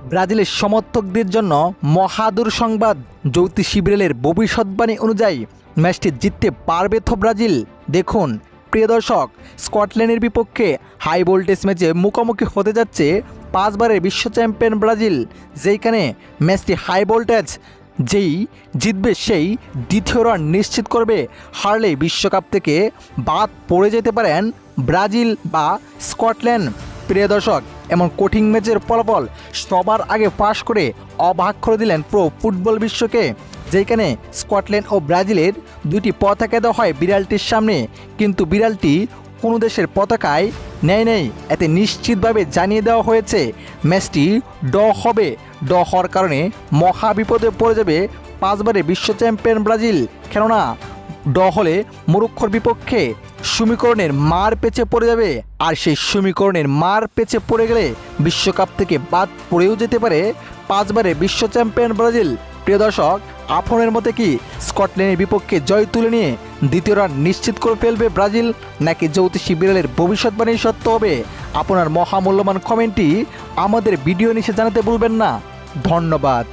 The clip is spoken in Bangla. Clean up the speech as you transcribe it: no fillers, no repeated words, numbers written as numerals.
ব্রাজিলের সমর্থকদের জন্য মহাদুর সংবাদ। জ্যোতিষী শিবিরের ভবিষ্যৎবাণী অনুযায়ী ম্যাচটি জিততে পারবে তো ব্রাজিল। দেখুন প্রিয় দর্শক, স্কটল্যান্ডের বিপক্ষে হাই ভোল্টেজ ম্যাচে মুখোমুখি হতে যাচ্ছে 5 বারের বিশ্ব চ্যাম্পিয়ন ব্রাজিল। যেইখানে ম্যাচটি হাই ভোল্টেজ, যেই জিতবে সেই দ্বিতীয় রান নিশ্চিত করবে। হারলে বিশ্বকাপ থেকে বাদ পড়ে যেতে পারেন ব্রাজিল বা স্কটল্যান্ড। প্রিয় দর্শক, এমন কঠিন ম্যাচের ফলাফল সবার আগে ফাঁস করে অবাক করে দিলেন প্রো ফুটবল বিশ্বকে। যেখানে স্কটল্যান্ড ও ব্রাজিলের দুটি পতাকা দেওয়া হয় বিড়ালটির সামনে, কিন্তু বিড়ালটি কোনো দেশের পতাকায় নেই। এতে নিশ্চিতভাবে জানিয়ে দেওয়া হয়েছে ম্যাচটি ড হবে। ড হওয়ার কারণে মহা বিপদে পড়ে যাবে 5 বারের বিশ্ব চ্যাম্পিয়ন ব্রাজিল। কেননা ড হলে মরক্কোর বিপক্ষে সমীকরণের মার পেছে পড়ে যাবে, আর সেই সমীকরণের মার পেছে পড়ে গেলে বিশ্বকাপ থেকে বাদ পড়েও যেতে পারে 5 বারের বিশ্ব চ্যাম্পিয়ন ব্রাজিল। প্রিয় দর্শক, আপনার মতে কি স্কটল্যান্ডের বিপক্ষে জয় তুলে নিয়ে দ্বিতীয় রান নিশ্চিত করে ফেলবে ব্রাজিল, নাকি জ্যোতিষী বিড়ালের ভবিষ্যৎবাণী সত্য হবে? আপনার মহামূল্যবান কমেন্টটি আমাদের ভিডিও নিচে জানাতে ভুলবেন না। ধন্যবাদ।